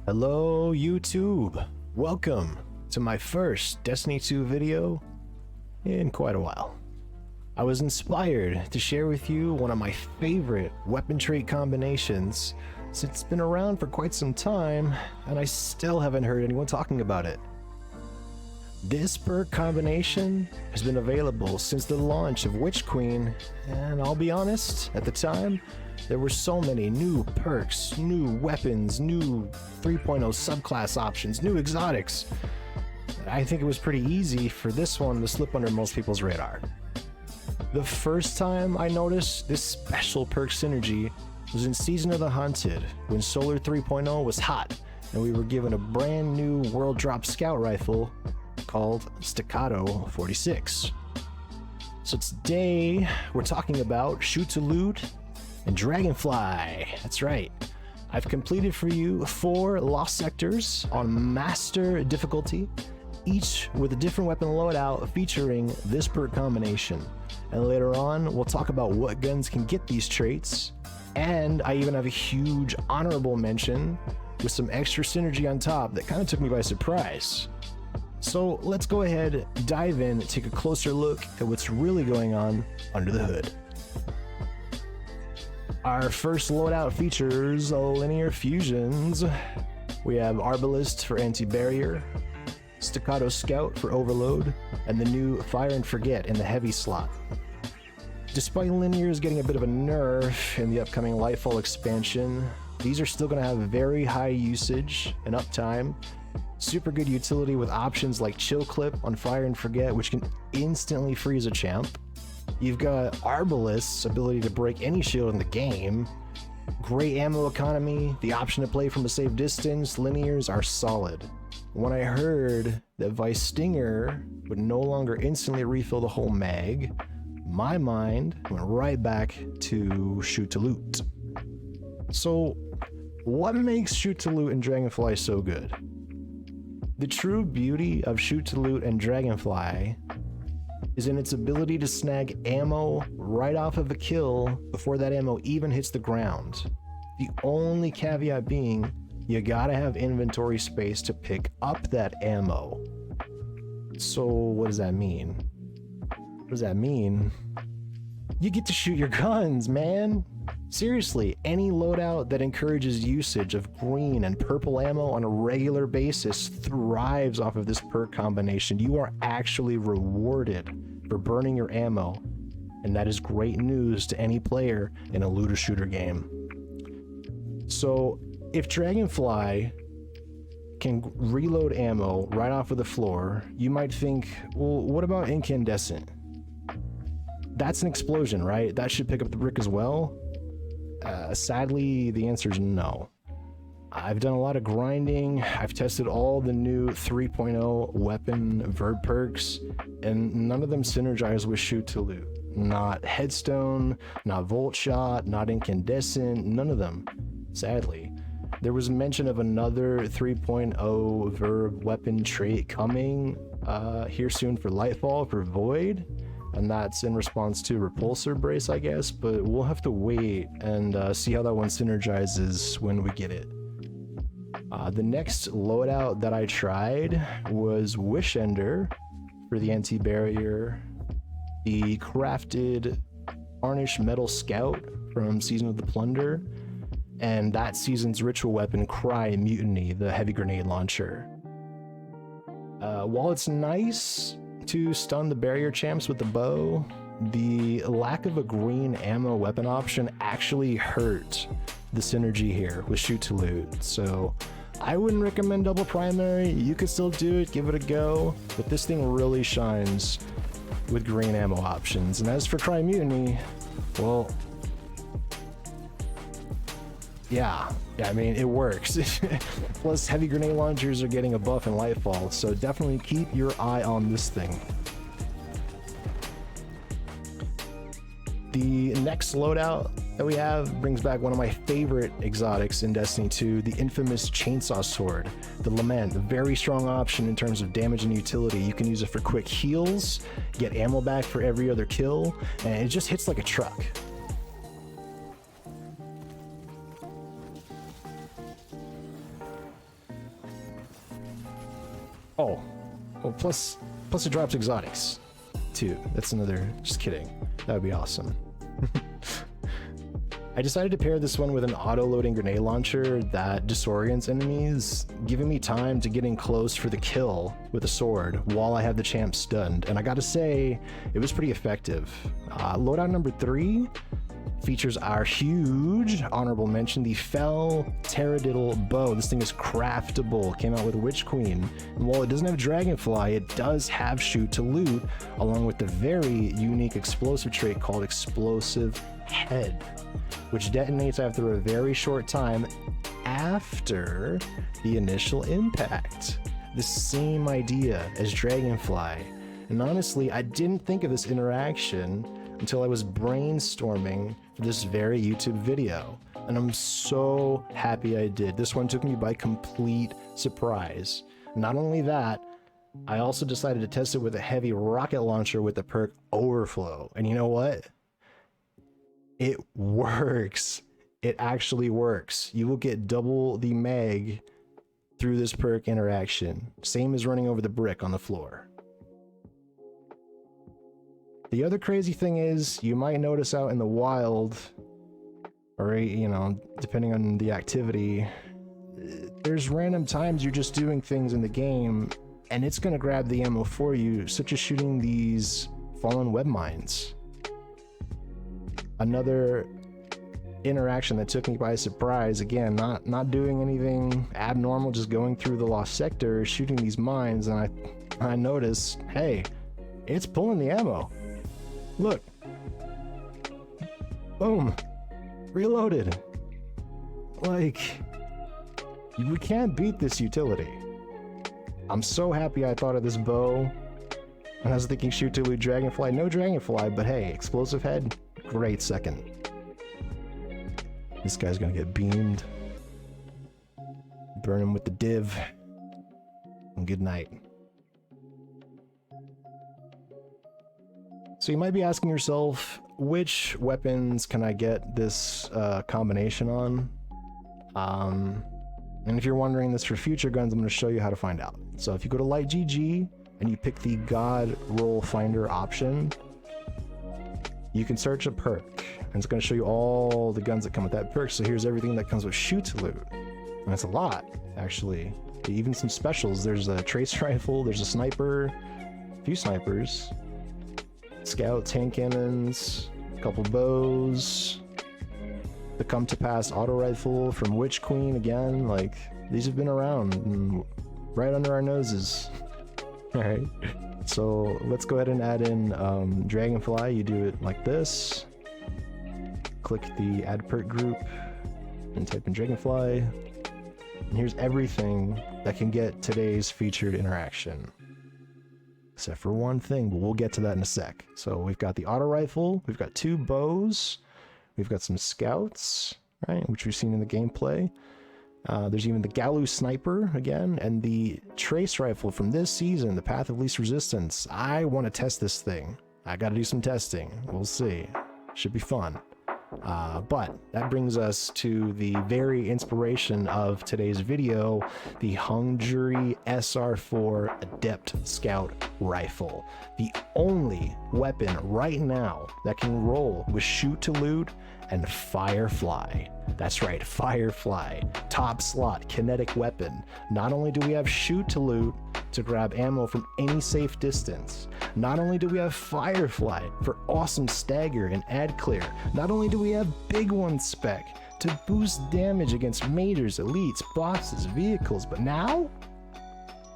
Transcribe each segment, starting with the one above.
Hello YouTube! Welcome to my first Destiny 2 video in quite a while. I was inspired to share with you one of my favorite weapon trait combinations since it's been around for quite some time and I still haven't heard anyone talking about it. This perk combination has been available since the launch of Witch Queen, and I'll be honest, at the time, there were so many new perks, new weapons, new 3.0 subclass options, new exotics. I think it was pretty easy for this one to slip under most people's radar. The first time I noticed this special perk synergy was in Season of the Hunted, when Solar 3.0 was hot, and we were given a brand new World Drop Scout Rifle called Staccato 46. So today, we're talking about Shoot to Loot and Dragonfly. That's right. I've completed for you 4 lost sectors on Master difficulty, each with a different weapon loadout featuring this perk combination. And later on, we'll talk about what guns can get these traits, and I even have a huge honorable mention with some extra synergy on top that kind of took me by surprise. So let's go ahead, dive in, take a closer look at what's really going on under the hood. Our first loadout features linear fusions. We have Arbalist for anti-barrier, Staccato Scout for overload, and the new Fire and Forget in the heavy slot. Despite linears getting a bit of a nerf in the upcoming Lightfall expansion, these are still going to have very high usage and uptime. Super good utility with options like Chill Clip on Fire and Forget, which can instantly freeze a champ. You've got Arbalist's ability to break any shield in the game. Great ammo economy, the option to play from a safe distance, linears are solid. When I heard that Vice Stinger would no longer instantly refill the whole mag, my mind went right back to Shoot to Loot. So, what makes Shoot to Loot and Dragonfly so good? The true beauty of Shoot to Loot and Dragonfly is in its ability to snag ammo right off of a kill before that ammo even hits the ground. The only caveat being, you gotta have inventory space to pick up that ammo. So what does that mean? What does that mean? You get to shoot your guns, man! Seriously, any loadout that encourages usage of green and purple ammo on a regular basis thrives off of this perk combination. You are actually rewarded for burning your ammo, and that is great news to any player in a looter shooter game. So, if Dragonfly can reload ammo right off of the floor, you might think, well, what about Incandescent? That's an explosion, right? That should pick up the brick as well? Sadly, the answer is no. I've done a lot of grinding, I've tested all the new 3.0 weapon vert perks, and none of them synergize with Shoot to Loot. Not Headstone, not Volt Shot, not Incandescent, none of them, sadly. There was mention of another 3.0 verb weapon trait coming here soon for Lightfall, for Void, and that's in response to Repulsor Brace, I guess, but we'll have to wait and see how that one synergizes when we get it. The next loadout that I tried was Wishender for the anti-barrier, the crafted Tarnished Metal Scout from Season of the Plunder, and that season's ritual weapon Cry Mutiny, the heavy grenade launcher. While it's nice to stun the barrier champs with the bow, the lack of a green ammo weapon option actually hurt the synergy here with Shoot to Loot. So I wouldn't recommend double primary. You could still do it, give it a go, but this thing really shines with green ammo options. And as for Cry Mutiny, well, yeah, I mean, it works. Plus, heavy grenade launchers are getting a buff in Lightfall, so definitely keep your eye on this thing. The next loadout that we have brings back one of my favorite exotics in Destiny 2, the infamous Chainsaw Sword, the Lament. A very strong option in terms of damage and utility. You can use it for quick heals, get ammo back for every other kill, and it just hits like a truck. Oh, plus it drops exotics too. That's another, just kidding. That would be awesome. I decided to pair this one with an auto-loading grenade launcher that disorients enemies, giving me time to get in close for the kill with a sword while I have the champ stunned, and I gotta say, it was pretty effective. Loadout number 3 features our huge honorable mention, the Fell Taradiddle bow. This thing is craftable, came out with Witch Queen, and while it doesn't have Dragonfly, it does have Shoot to Loot, along with the very unique explosive trait called Explosive Head, which detonates after a very short time after the initial impact. The same idea as Dragonfly. And honestly, I didn't think of this interaction until I was brainstorming for this very YouTube video. And I'm so happy I did. This one took me by complete surprise. Not only that, I also decided to test it with a heavy rocket launcher with the perk Overflow. And you know what? It works. It actually works. You will get double the mag through this perk interaction. Same as running over the brick on the floor. The other crazy thing is, you might notice out in the wild, or, you know, depending on the activity, there's random times you're just doing things in the game, and it's gonna grab the ammo for you, such as shooting these fallen web mines. Another interaction that took me by surprise, again, not doing anything abnormal, just going through the lost sector, shooting these mines, and I noticed, hey, it's pulling the ammo. Look. Boom. Reloaded. Like, we can't beat this utility. I'm so happy I thought of this bow. And I was thinking Shoot to Loot Dragonfly. No Dragonfly, but hey, Explosive Head, great second. This guy's gonna get beamed. Burn him with the div. And good night. So you might be asking yourself, which weapons can I get this combination on? And if you're wondering this for future guns, I'm going to show you how to find out. So if you go to Light GG and you pick the God Roll Finder option, you can search a perk, and it's going to show you all the guns that come with that perk. So here's everything that comes with Shoot to Loot, and that's a lot, actually. Even some specials. There's a trace rifle, there's a sniper, a few snipers, scouts, hand cannons, a couple bows, the Come to Pass auto rifle from Witch Queen again. Like, these have been around and right under our noses. All right, so let's go ahead and add in Dragonfly. You do it like this. Click the add perk group and type in Dragonfly. And here's everything that can get today's featured interaction. Except for one thing, but we'll get to that in a sec. So we've got the auto rifle, we've got 2 bows, we've got some scouts, right, which we've seen in the gameplay. There's even the Galu sniper again, and the trace rifle from this season, the Path of Least Resistance. I want to test this thing. I got to do some testing. We'll see. Should be fun. But that brings us to the very inspiration of today's video, the Hung Jury SR4 Adept Scout Rifle. The only weapon right now that can roll with Shoot to Loot and Firefly. That's right, Firefly. Top slot, kinetic weapon. Not only do we have Shoot to Loot to grab ammo from any safe distance, not only do we have Firefly for awesome stagger and ad clear, not only do we have Big One spec to boost damage against majors, elites, bosses, vehicles, but now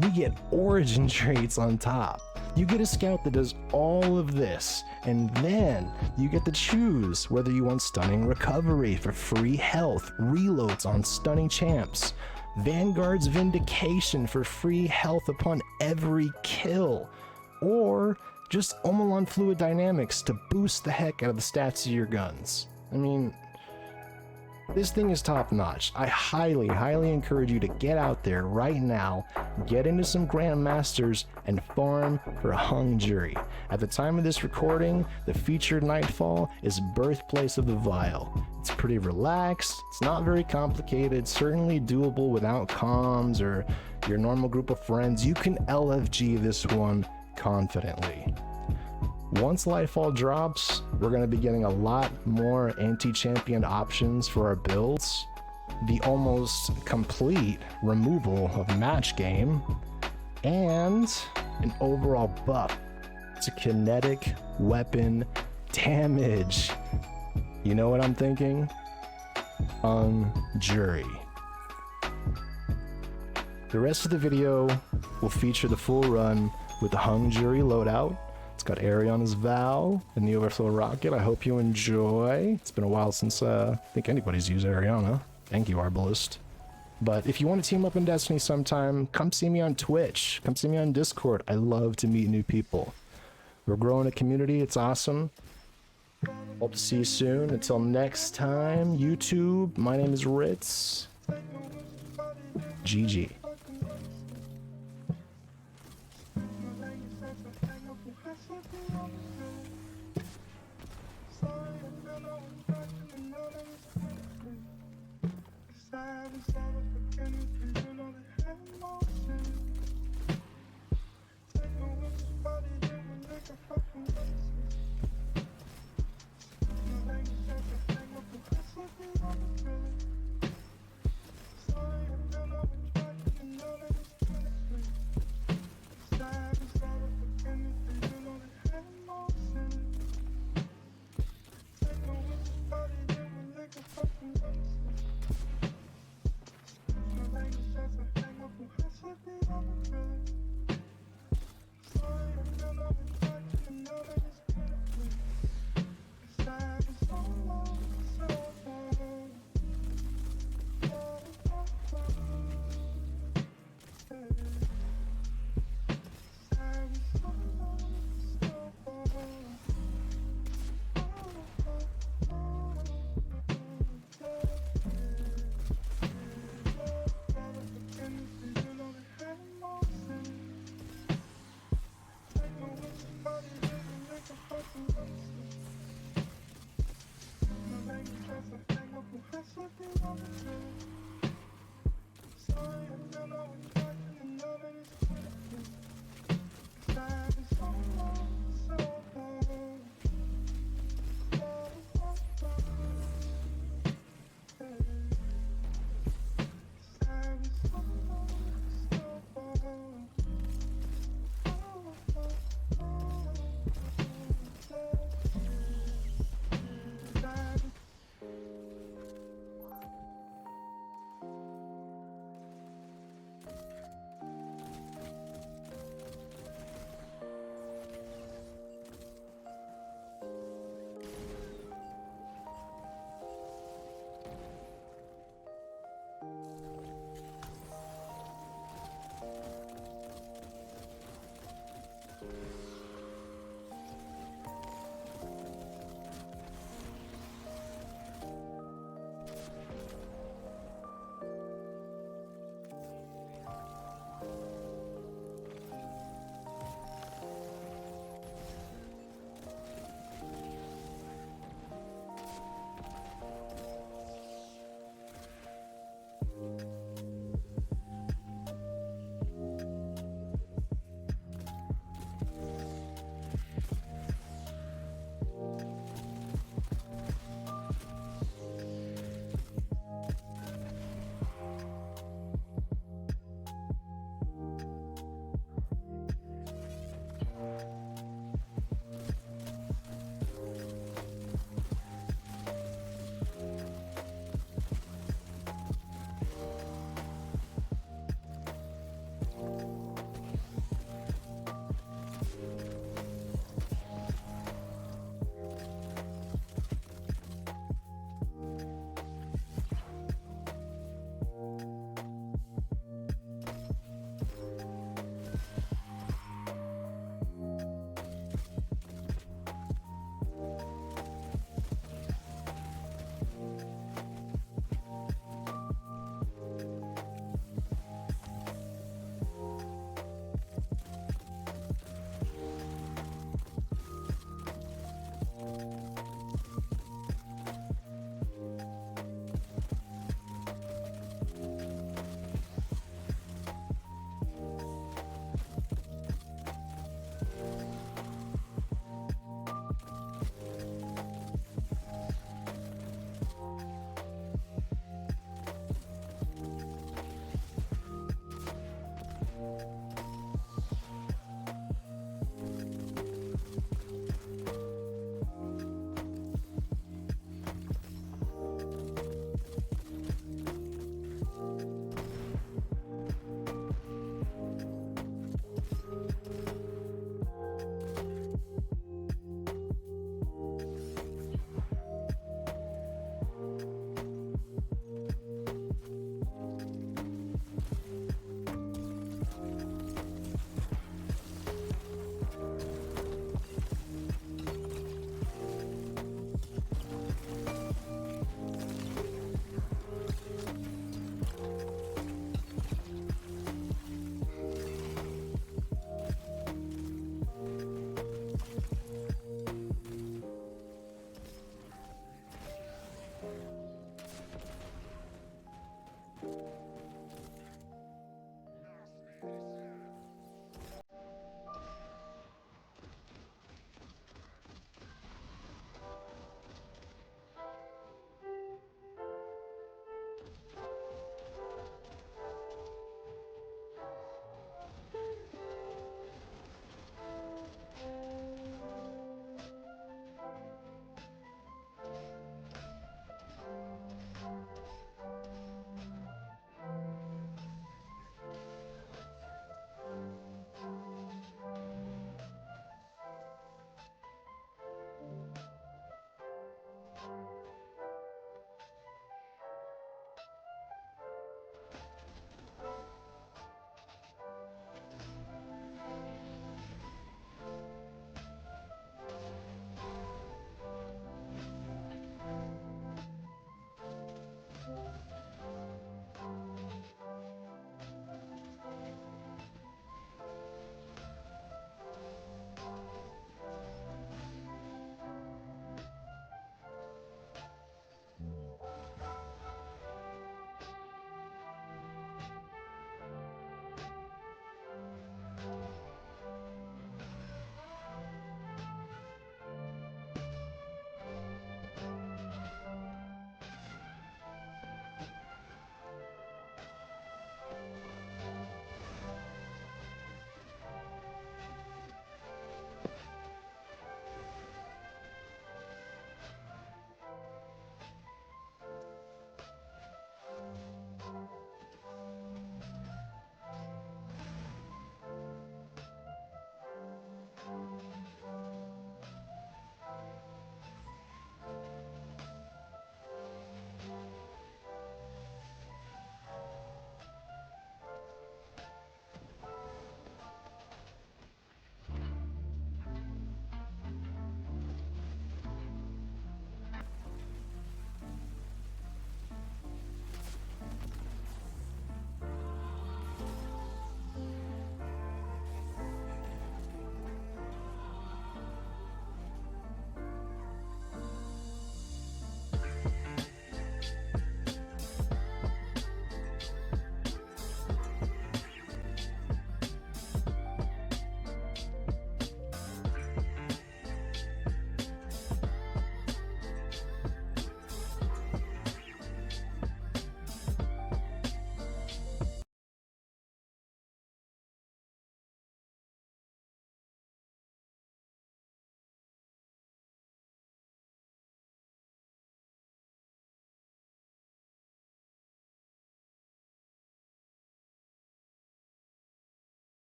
we get origin traits on top. You get a scout that does all of this, and then you get to choose whether you want stunning recovery for free health, reloads on stunning champs, Vanguard's Vindication for free health upon every kill, or just Omelon Fluid Dynamics to boost the heck out of the stats of your guns. I mean, This thing is top notch. I highly encourage you to get out there right now, get into some Grandmasters, and farm for a Hung Jury. At the time of this recording, the featured Nightfall is Birthplace of the Vile. It's pretty relaxed, it's not very complicated, certainly doable without comms or your normal group of friends. You can LFG this one confidently. Once Lightfall drops, we're going to be getting a lot more anti-champion options for our builds, the almost complete removal of match game, and an overall buff to kinetic weapon damage. You know what I'm thinking? Hung Jury. The rest of the video will feature the full run with the Hung Jury loadout. It's got Eriana's Vow and the Overflow rocket. I hope you enjoy. It's been a while since I think anybody's used Eriana. Thank you, Arbalist. But if you want to team up in Destiny sometime, come see me on Twitch. Come see me on Discord. I love to meet new people. We're growing a community. It's awesome. Hope to see you soon. Until next time, YouTube, my name is Ritz. GG.